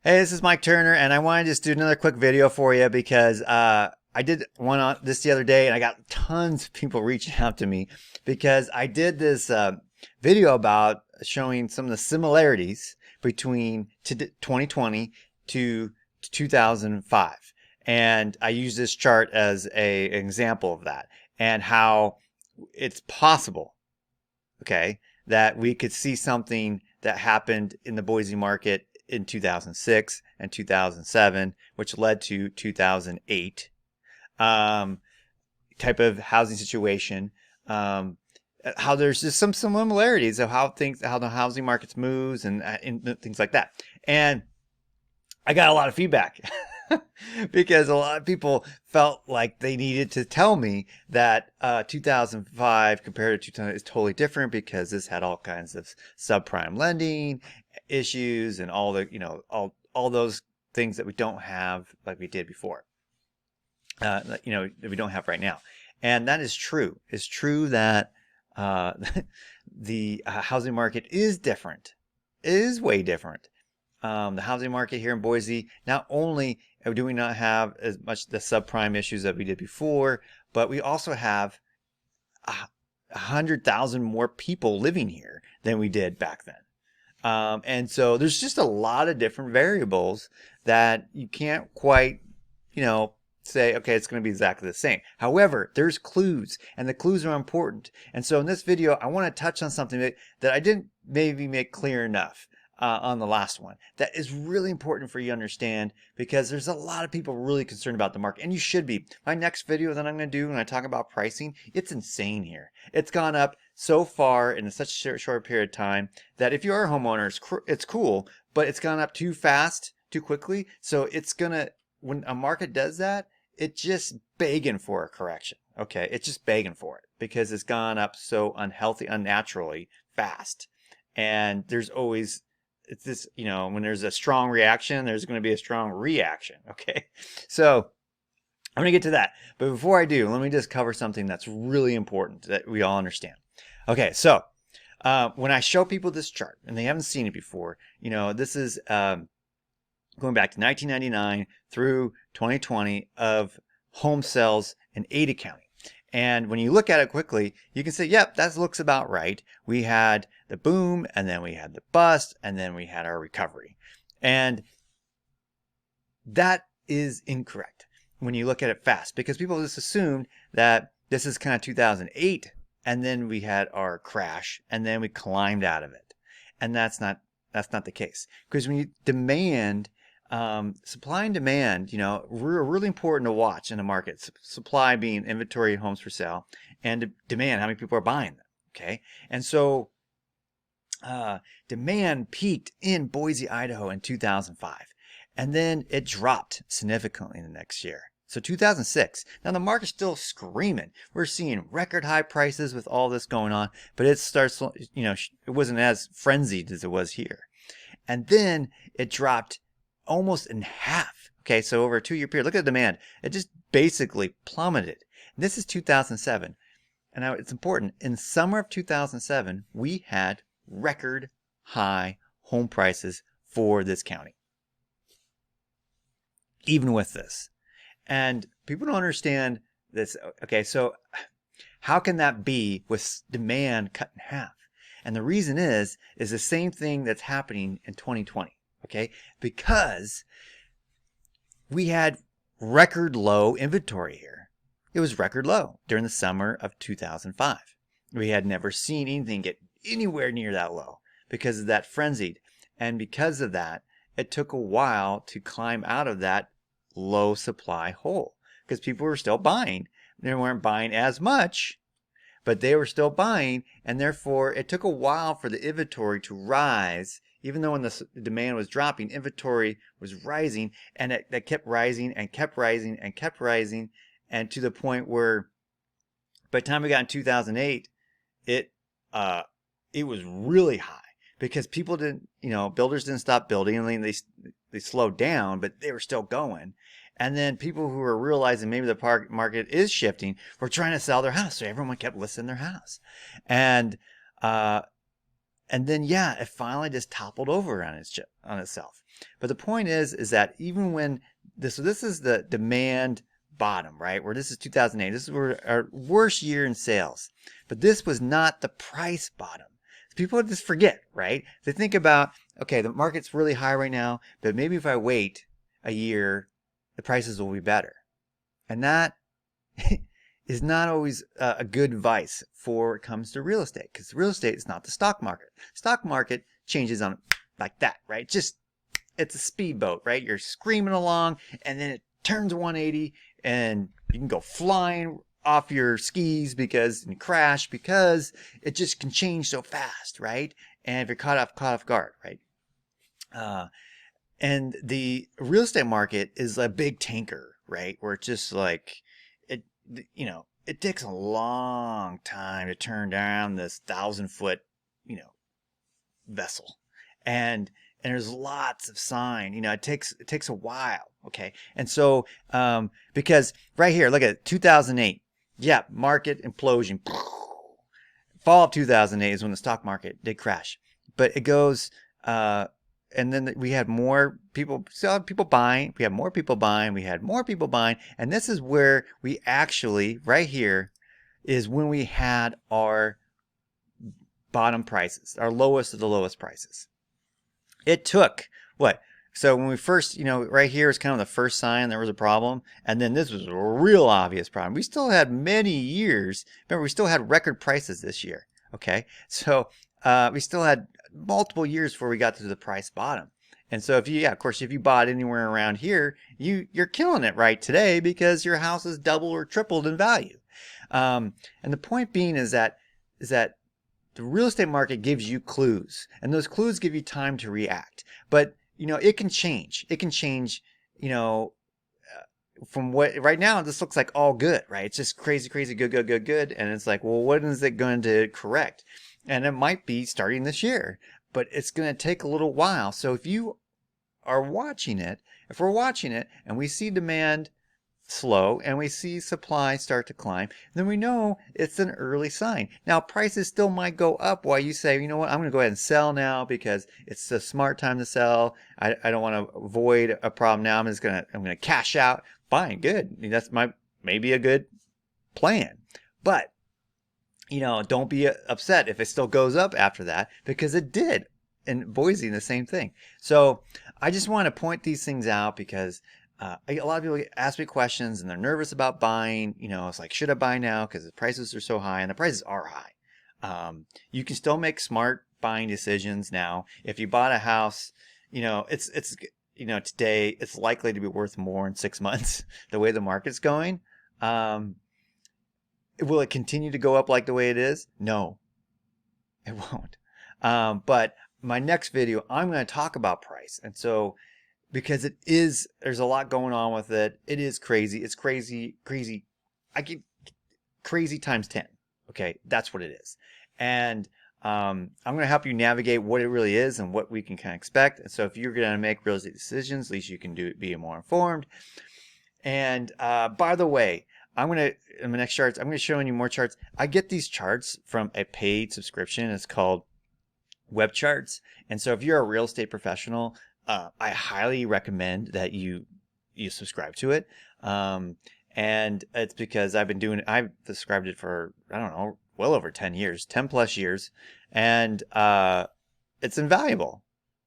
Hey, this is Mike Turner, and I wanted to just do another quick video for you because I did one on this the other day, and I got tons of people reaching out to me because I did this video about showing some of the similarities between 2020 to 2005, and I use this chart as an example of that and how it's possible, okay, that we could see something that happened in the Boise market in 2006 and 2007, which led to 2008 um, type of housing situation. Um, how there's just some similarities of how the housing markets moves and things like that. And I got a lot of feedback because a lot of people felt like they needed to tell me that 2005 compared to 2000 is totally different because this had all kinds of subprime lending issues and all the, all those things that we don't have like we did before, that we don't have right now. And that is true. It's true that uh, the housing market is different. It is way different. The housing market here in Boise, not only do we not have as much the subprime issues that we did before, but we also have 100,000 more people living here than we did back then. And so there's just a lot of different variables that you can't quite, say, okay, it's going to be exactly the same. However, there's clues, and the clues are important. And so in this video, I want to touch on something that I didn't maybe make clear enough on the last one. That is really important for you to understand because there's a lot of people really concerned about the market, and you should be. My next video that I'm going to do when I talk about pricing, it's insane here. It's gone up so far in such a short period of time that if you are a homeowner, it's cool, but it's gone up too fast, too quickly. So it's going to, when a market does that, it's just begging for a correction. Okay, it's just begging for it because it's gone up so unnaturally fast. And there's always, it's this, when there's a strong reaction, there's going to be a strong reaction. Okay, so I'm going to get to that. But before I do, let me just cover something that's really important that we all understand. Okay, so when I show people this chart and they haven't seen it before, this is going back to 1999 through 2020 of home sales in Ada County. And when you look at it quickly, you can say, yep, that looks about right. We had the boom, and then we had the bust, and then we had our recovery. And that is incorrect when you look at it fast, because people just assumed that this is kind of 2008, and then we had our crash, and then we climbed out of it. And that's not the case. Because when you demand supply and demand, really important to watch in the market. Supply being inventory homes for sale, and demand, how many people are buying them. Okay, and so demand peaked in Boise, Idaho in 2005, and then it dropped significantly in the next year. So 2006. Now the market's still screaming. We're seeing record high prices with all this going on, but it starts, it wasn't as frenzied as it was here. And then it dropped almost in half. Okay, so over a 2-year period, look at the demand. It just basically plummeted. And this is 2007. And now it's important. In summer of 2007, we had record high home prices for this county. Even with this. And people don't understand this. Okay, so how can that be with demand cut in half? And the reason is the same thing that's happening in 2020. Okay, because we had record low inventory here. It was record low during the summer of 2005. We had never seen anything get anywhere near that low because of that frenzied. And because of that, it took a while to climb out of that low supply hole because people were still buying. They weren't buying as much, but they were still buying, and therefore it took a while for the inventory to rise. Even though when the demand was dropping, inventory was rising, and that kept rising and kept rising and kept rising, and to the point where by the time we got in 2008, it was really high because people didn't, builders didn't stop building. I mean, they slowed down, but they were still going. And then people who were realizing maybe the market is shifting were trying to sell their house, so everyone kept listing their house, and And then, yeah, it finally just toppled over on itself. But the point is that even when so this is the demand bottom, right? Where this is 2008. This is where our worst year in sales. But this was not the price bottom. People just forget, right? They think about, okay, the market's really high right now, but maybe if I wait a year, the prices will be better. And that is not always a good advice for when it comes to real estate, because real estate is not the stock market. Stock market changes on like that, right? Just it's a speedboat, right? You're screaming along, and then it turns 180, and you can go flying off your skis and crash because it just can change so fast, right? And if you're caught off guard, right? And the real estate market is a big tanker, right? Where it's just like it, it takes a long time to turn down this 1,000-foot, vessel, and there's lots of sign. It takes a while. Okay, and so because right here, look at 2008. Yeah, market implosion. Fall of 2008 is when the stock market did crash, but it goes. And then we had more people, people buying. We had more people buying. We had more people buying, and this is where we actually, right here, is when we had our bottom prices, our lowest of the lowest prices. It took what? So when we first, right here is kind of the first sign there was a problem. And then this was a real obvious problem. We still had many years. Remember, we still had record prices this year. Okay. So we still had multiple years before we got to the price bottom. And so if you, of course, if you bought anywhere around here, you're killing it right today because your house is doubled or tripled in value. And the point being is that the real estate market gives you clues, and those clues give you time to react. But it can change. It can change. From what right now, this looks like all good, right? It's just crazy, crazy, good, good, good, good, and it's like, well, when is it going to correct? And it might be starting this year, but it's going to take a little while. So if you are watching it, if we're watching it, and we see demand slow and we see supply start to climb, then we know it's an early sign. Now prices still might go up while you say, you know what, I'm going to go ahead and sell now because it's a smart time to sell. I don't want to avoid a problem now. I'm going to cash out. Fine, good. That's maybe a good plan. But don't be upset if it still goes up after that, because it did in Boise, the same thing. So I just want to point these things out because a lot of people ask me questions and they're nervous about buying. It's like, should I buy now because the prices are so high? And the prices are high. You can still make smart buying decisions now. If you bought a house, it's today it's likely to be worth more in 6 months the way the market's going. Will it continue to go up like the way it is? No, it won't. But my next video, I'm going to talk about price. And so, because there's a lot going on with it. It is crazy. It's crazy. I keep crazy times 10. Okay. That's what it is. And, I'm going to help you navigate what it really is and what we can kind of expect. And so if you're going to make real estate decisions, at least you can be more informed. And, by the way, in my next charts, I'm going to show you more charts. I get these charts from a paid subscription. It's called Web Charts. And so if you're a real estate professional, I highly recommend that you subscribe to it. And it's because I've subscribed it for, I don't know, well over 10 years, 10 plus years. And, it's invaluable.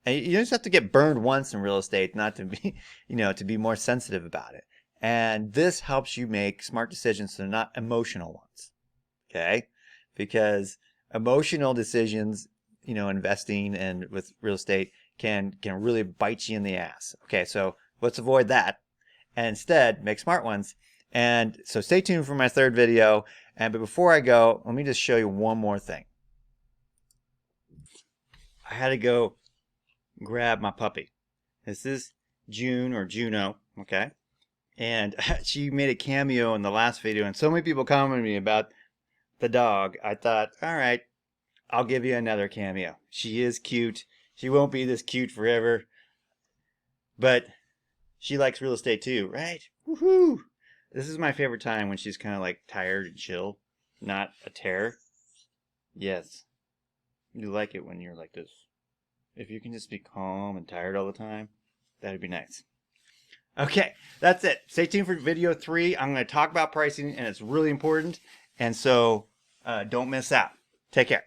And you just have to get burned once in real estate, not to be, to be more sensitive about it. And this helps you make smart decisions so they're not emotional ones. Okay? Because emotional decisions, investing and with real estate can really bite you in the ass. Okay, so let's avoid that and instead make smart ones. And so stay tuned for my third video. But before I go, let me just show you one more thing. I had to go grab my puppy. This is June or Juno, okay? And she made a cameo in the last video, and so many people commented me about the dog. I thought, all right, I'll give you another cameo. She is cute. She won't be this cute forever, but she likes real estate too, right? Woohoo! This is my favorite time, when she's kind of like tired and chill, not a terror. Yes. You like it when you're like this. If you can just be calm and tired all the time, that'd be nice. Okay, that's it. Stay tuned for video 3. I'm going to talk about pricing, and it's really important. And so don't miss out. Take care.